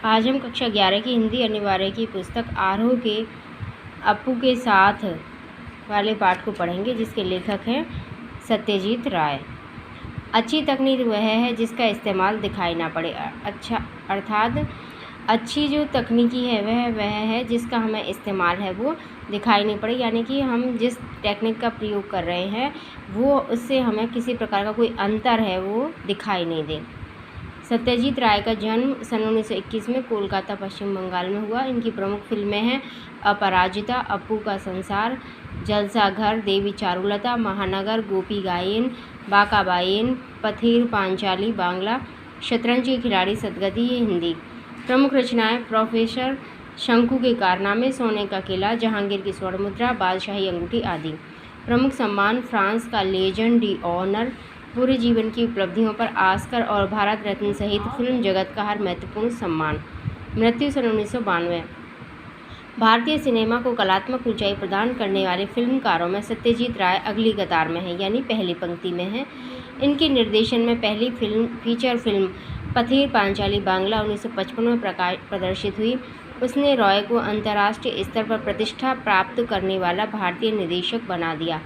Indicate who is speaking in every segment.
Speaker 1: आज हम कक्षा 11 की हिंदी अनिवार्य की पुस्तक आरोह के अपू के साथ वाले पाठ को पढ़ेंगे, जिसके लेखक हैं सत्यजीत राय। अच्छी तकनीक वह है जिसका इस्तेमाल दिखाई ना पड़े। अर्थात अच्छी जो तकनीकी है वह है जिसका हमें इस्तेमाल है वो दिखाई नहीं पड़े, यानी कि हम जिस टेक्निक का प्रयोग कर रहे हैं वो उससे हमें किसी प्रकार का कोई अंतर है वो दिखाई नहीं दे। सत्यजीत राय का जन्म सन 1921 में कोलकाता, पश्चिम बंगाल में हुआ। इनकी प्रमुख फिल्में हैं अपराजिता, अपू का संसार, जलसाघर, देवी चारुलता, महानगर, गोपी गायन, बाका बायन, पथेर पांचाली बांग्ला, शतरंज के खिलाड़ी सदगति ये हिंदी। प्रमुख रचनाएं प्रोफेसर शंकु के कारनामे, सोने का किला, जहांगीर की स्वर्ण मुद्रा, बादशाही अंगूठी आदि। प्रमुख सम्मान फ्रांस का लेजन डी ऑनर, पूरे जीवन की उपलब्धियों पर ऑस्कर और भारत रत्न सहित फिल्म जगत का हर महत्वपूर्ण सम्मान। मृत्यु सन 1992। भारतीय सिनेमा को कलात्मक ऊंचाई प्रदान करने वाले फिल्मकारों में सत्यजीत राय अगली कतार में हैं, यानी पहली पंक्ति में हैं। इनके निर्देशन में पहली फीचर फिल्म पथेर पांचाली बांग्ला 1955 में प्रदर्शित हुई। उसने रॉय को अंतर्राष्ट्रीय स्तर पर प्रतिष्ठा प्राप्त करने वाला भारतीय निर्देशक बना दिया।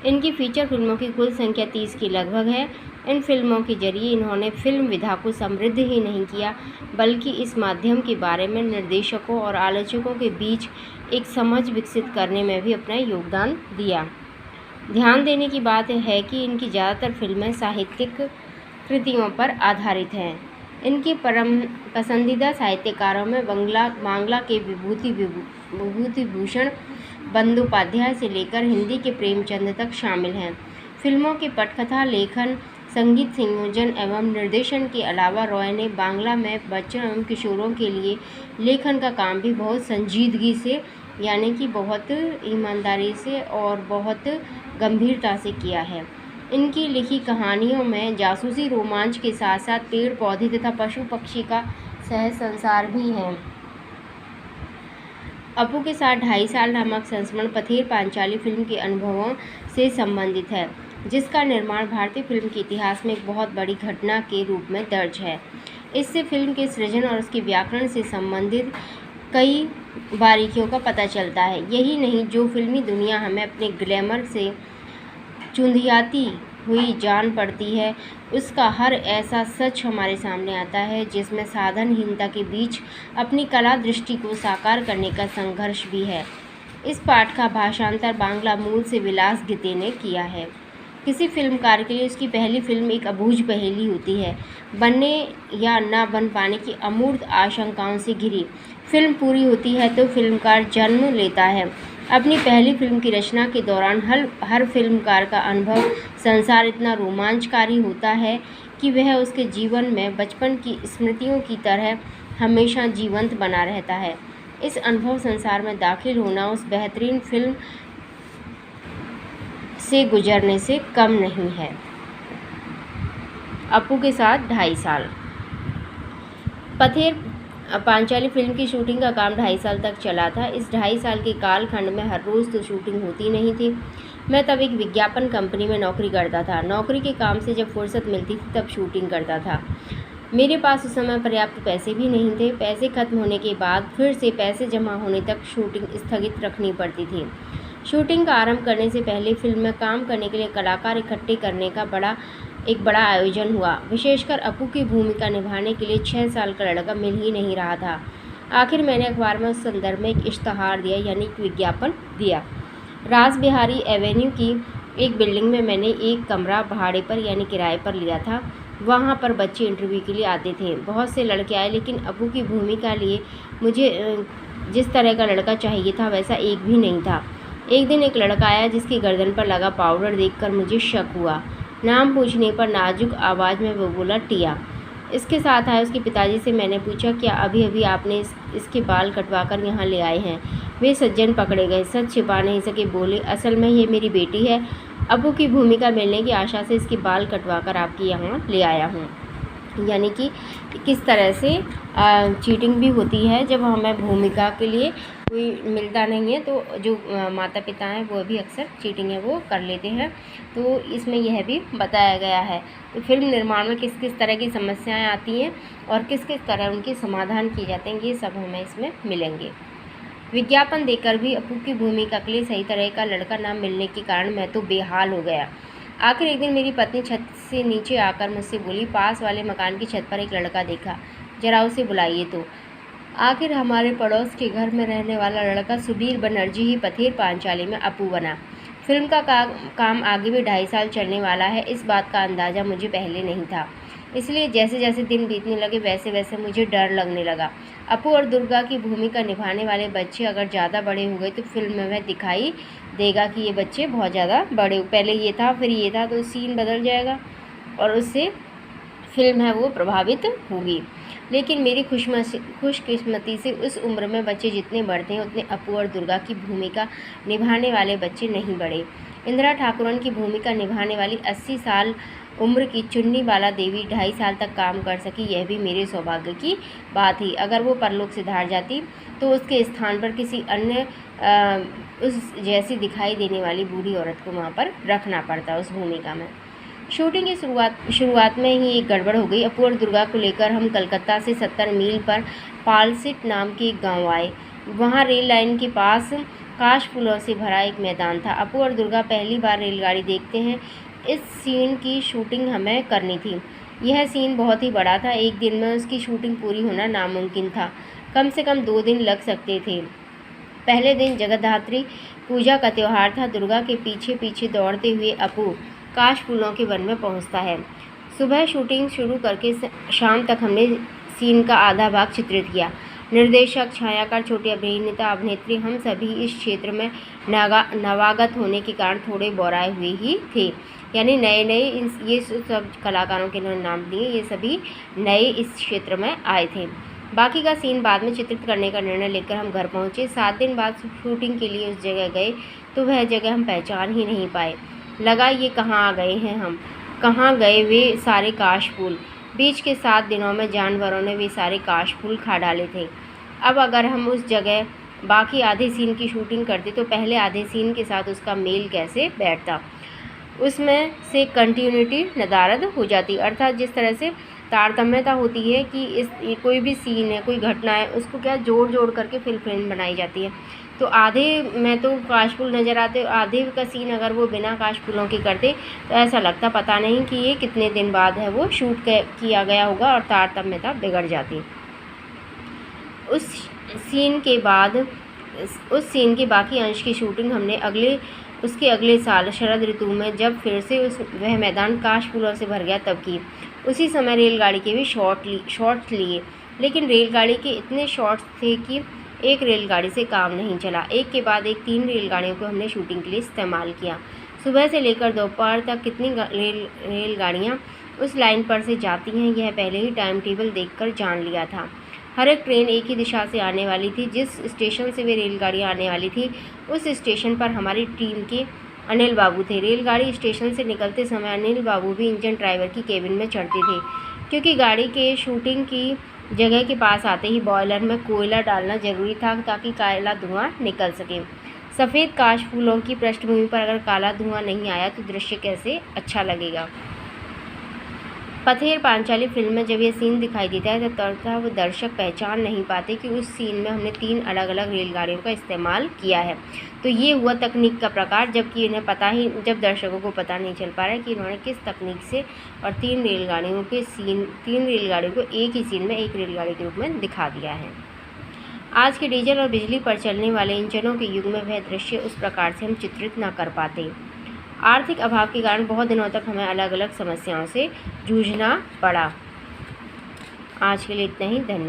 Speaker 1: इनकी फीचर फिल्मों की कुल संख्या 30 की लगभग है। इन फिल्मों के जरिए इन्होंने फिल्म विधा को समृद्ध ही नहीं किया, बल्कि इस माध्यम के बारे में निर्देशकों और आलोचकों के बीच एक समझ विकसित करने में भी अपना योगदान दिया। ध्यान देने की बात है कि इनकी ज़्यादातर फिल्में साहित्यिक कृतियों पर आधारित हैं। इनके परम पसंदीदा साहित्यकारों में बांग्ला के विभूति भूषण बंदोपाध्याय से लेकर हिंदी के प्रेमचंद तक शामिल हैं। फिल्मों के पटकथा, लेखन, संगीत संयोजन एवं निर्देशन के अलावा रॉय ने बांग्ला में बच्चों एवं किशोरों के लिए लेखन का काम भी बहुत संजीदगी से, यानी कि बहुत ईमानदारी से और बहुत गंभीरता से किया है। इनकी लिखी कहानियों में जासूसी रोमांच के साथ साथ पेड़ पौधे तथा पशु पक्षी का सह संसार भी है। अपू के साथ 2.5 साल नामक संस्मरण पथेर पांचाली फिल्म के अनुभवों से संबंधित है, जिसका निर्माण भारतीय फिल्म के इतिहास में एक बहुत बड़ी घटना के रूप में दर्ज है। इससे फिल्म के सृजन और उसके व्याकरण से संबंधित कई बारीकियों का पता चलता है। यही नहीं, जो फिल्मी दुनिया हमें अपने ग्लैमर से चुंधियाती हुई जान पड़ती है, उसका हर ऐसा सच हमारे सामने आता है जिसमें साधनहीनता के बीच अपनी कला दृष्टि को साकार करने का संघर्ष भी है। इस पाठ का भाषांतर बांग्ला मूल से विलास गीते ने किया है। किसी फिल्मकार के लिए उसकी पहली फिल्म एक अबूझ पहेली होती है, बनने या न बन पाने की अमूर्त आशंकाओं से घिरी। फिल्म पूरी होती है तो फिल्मकार जन्म लेता है। अपनी पहली फिल्म की रचना के दौरान हर फिल्मकार का अनुभव संसार इतना रोमांचकारी होता है कि वह उसके जीवन में बचपन की स्मृतियों की तरह हमेशा जीवंत बना रहता है। इस अनुभव संसार में दाखिल होना उस बेहतरीन फिल्म से गुजरने से कम नहीं है। अपू के साथ 2.5 साल। पथेर पांचाली फिल्म की शूटिंग का काम 2.5 साल तक चला था। इस 2.5 साल के कालखंड में हर रोज़ तो शूटिंग होती नहीं थी। मैं तब एक विज्ञापन कंपनी में नौकरी करता था। नौकरी के काम से जब फुर्सत मिलती थी तब शूटिंग करता था। मेरे पास उस समय पर्याप्त पैसे भी नहीं थे। पैसे खत्म होने के बाद फिर से पैसे जमा होने तक शूटिंग स्थगित रखनी पड़ती थी। शूटिंग का आरंभ करने से पहले फिल्म में काम करने के लिए कलाकार इकट्ठे करने का एक बड़ा आयोजन हुआ। विशेषकर अपू की भूमिका निभाने के लिए 6 साल का लड़का मिल ही नहीं रहा था। आखिर मैंने अखबार में उस संदर्भ में एक इश्तहार दिया, यानी एक विज्ञापन दिया। रास बिहारी एवेन्यू की एक बिल्डिंग में मैंने एक कमरा भाड़े पर यानी किराए पर लिया था। वहाँ पर बच्चे इंटरव्यू के लिए आते थे। बहुत से लड़के आए, लेकिन अपू की भूमिका लिए मुझे जिस तरह का लड़का चाहिए था वैसा एक भी नहीं था। एक दिन एक लड़का आया जिसकी गर्दन पर लगा पाउडर देखकर मुझे शक हुआ। नाम पूछने पर नाजुक आवाज़ में वो बोला, टिया। इसके साथ आए उसके पिताजी से मैंने पूछा, क्या अभी अभी आपने इसके बाल कटवाकर यहाँ ले आए हैं? वे सज्जन पकड़े गए, सच छिपा नहीं सके, बोले, असल में ये मेरी बेटी है। अपू की भूमिका मिलने की आशा से इसके बाल कटवाकर आपके यहाँ ले आया हूँ। यानी कि किस तरह से चीटिंग भी होती है जब हमें भूमिका के लिए कोई मिलता नहीं है, तो जो माता पिता हैं वो भी अक्सर चीटिंग है वो कर लेते हैं। तो इसमें यह भी बताया गया है। तो फिल्म निर्माण में किस किस तरह की समस्याएं आती हैं और किस किस तरह उनके समाधान किए जाते हैं, ये सब हमें इसमें मिलेंगे। विज्ञापन देकर भी अप्पू की भूमिका के लिए सही तरह का लड़का न मिलने के कारण मैं तो बेहाल हो गया। आखिर एक दिन मेरी पत्नी छत से नीचे आकर मुझसे बोली, पास वाले मकान की छत पर एक लड़का देखा, जरा उसे बुलाइए। तो आखिर हमारे पड़ोस के घर में रहने वाला लड़का सुधीर बनर्जी ही पथेर पांचाली में अप्पू बना। फिल्म का काम आगे भी 2.5 साल चलने वाला है, इस बात का अंदाज़ा मुझे पहले नहीं था। इसलिए जैसे जैसे दिन बीतने लगे वैसे वैसे मुझे डर लगने लगा। अप्पू और दुर्गा की भूमिका निभाने वाले बच्चे अगर ज़्यादा बड़े हो गए तो फिल्म में वह दिखाई देगा कि ये बच्चे बहुत ज़्यादा बड़े, पहले ये था फिर ये था, तो सीन बदल जाएगा और उससे फिल्म है वो प्रभावित होगी। लेकिन मेरी खुशकिस्मती से उस उम्र में बच्चे जितने बढ़ते हैं उतने अप्पू और दुर्गा की भूमिका निभाने वाले बच्चे नहीं बढ़े। इंदिरा ठाकुरन की भूमिका निभाने वाली 80 साल उम्र की चुन्नी बाला देवी 2.5 साल तक काम कर सकी, यह भी मेरे सौभाग्य की बात थी। अगर वो परलोक सिधार जाती तो उसके स्थान पर किसी अन्य उस जैसी दिखाई देने वाली बूढ़ी औरत को वहाँ पर रखना पड़ता उस भूमिका में। शूटिंग की शुरुआत में ही एक गड़बड़ हो गई। अप्पू और दुर्गा को लेकर हम कलकत्ता से 70 मील पर पालसिट नाम के एक गाँव आए। वहाँ रेल लाइन के पास काश फूलों से भरा एक मैदान था। अप्पू और दुर्गा पहली बार रेलगाड़ी देखते हैं। इस सीन की शूटिंग हमें करनी थी। यह सीन बहुत ही बड़ा था, एक दिन में उसकी शूटिंग पूरी होना नामुमकिन था, कम से कम 2 दिन लग सकते थे। पहले दिन जगद्धात्री पूजा का त्यौहार था। दुर्गा के पीछे पीछे दौड़ते हुए अप्पू काश फूलों के वन में पहुंचता है। सुबह शूटिंग शुरू करके शाम तक हमने सीन का आधा भाग चित्रित किया। निर्देशक, छायाकार, छोटे अभिनेता अभिनेत्री, हम सभी इस क्षेत्र में नवागत होने के कारण थोड़े बौराए हुए ही थे। यानी नए ये सब कलाकारों के नाम दिए, ये सभी नए इस क्षेत्र में आए थे। बाकी का सीन बाद में चित्रित करने का निर्णय लेकर हम घर पहुंचे। 7 दिन बाद शूटिंग के लिए उस जगह गए तो वह जगह हम पहचान ही नहीं पाए। लगा ये कहाँ आ गए हैं हम, कहाँ गए वे सारे काश फूल। बीच के 7 दिनों में जानवरों ने वे सारे काश फूल खा डाले थे। अब अगर हम उस जगह बाकी आधे सीन की शूटिंग करते तो पहले आधे सीन के साथ उसका मेल कैसे बैठता, उसमें से कंटिन्यूटी नदारद हो जाती। अर्थात जिस तरह से तारतम्यता होती है कि कोई भी सीन है, कोई घटना है, उसको क्या जोड़ करके फिर फिल्म बनाई जाती है। तो आधे में तो काशफूल नज़र आते, आधे का सीन अगर वो बिना काशफूलों के करते तो ऐसा लगता पता नहीं कि ये कितने दिन बाद है वो शूट किया गया होगा और तारतम्यता बिगड़ जाती। उस सीन के बाकी अंश की शूटिंग हमने उसके अगले साल शरद ऋतु में, जब फिर से वह मैदान काश फूलों से भर गया, तब की। उसी समय रेलगाड़ी के भी शॉट्स लिए, लेकिन रेलगाड़ी के इतने शॉट्स थे कि एक रेलगाड़ी से काम नहीं चला। एक के बाद एक 3 रेलगाड़ियों को हमने शूटिंग के लिए इस्तेमाल किया। सुबह से लेकर दोपहर तक कितनी रेलगाड़ियाँ उस लाइन पर से जाती हैं, यह पहले ही टाइम टेबल देखकर जान लिया था। हर एक ट्रेन एक ही दिशा से आने वाली थी। जिस स्टेशन से वे रेलगाड़ियाँ आने वाली थी उस स्टेशन पर हमारी टीम के अनिल बाबू थे। रेलगाड़ी स्टेशन से निकलते समय अनिल बाबू भी इंजन ड्राइवर की केबिन में चढ़ते थे, क्योंकि गाड़ी के शूटिंग की जगह के पास आते ही बॉयलर में कोयला डालना जरूरी था ताकि काला धुआं निकल सके। सफ़ेद काश फूलों की पृष्ठभूमि पर अगर काला धुआं नहीं आया तो दृश्य कैसे अच्छा लगेगा। पथेर पांचाली फिल्म में जब यह सीन दिखाई देता है तब वो दर्शक पहचान नहीं पाते कि उस सीन में हमने 3 अलग अलग रेलगाड़ियों का इस्तेमाल किया है। तो ये हुआ तकनीक का प्रकार, जबकि इन्हें जब दर्शकों को पता नहीं चल पा रहा है कि इन्होंने किस तकनीक से और 3 रेलगाड़ियों को एक ही सीन में एक रेलगाड़ी के रूप में दिखा दिया है। आज के डीजल और बिजली पर चलने वाले इंजनों के युग में वह दृश्य उस प्रकार से हम चित्रित न कर पाते। आर्थिक अभाव के कारण बहुत दिनों तक हमें अलग अलग समस्याओं से जूझना पड़ा। आज के लिए इतना ही, धन्यवाद।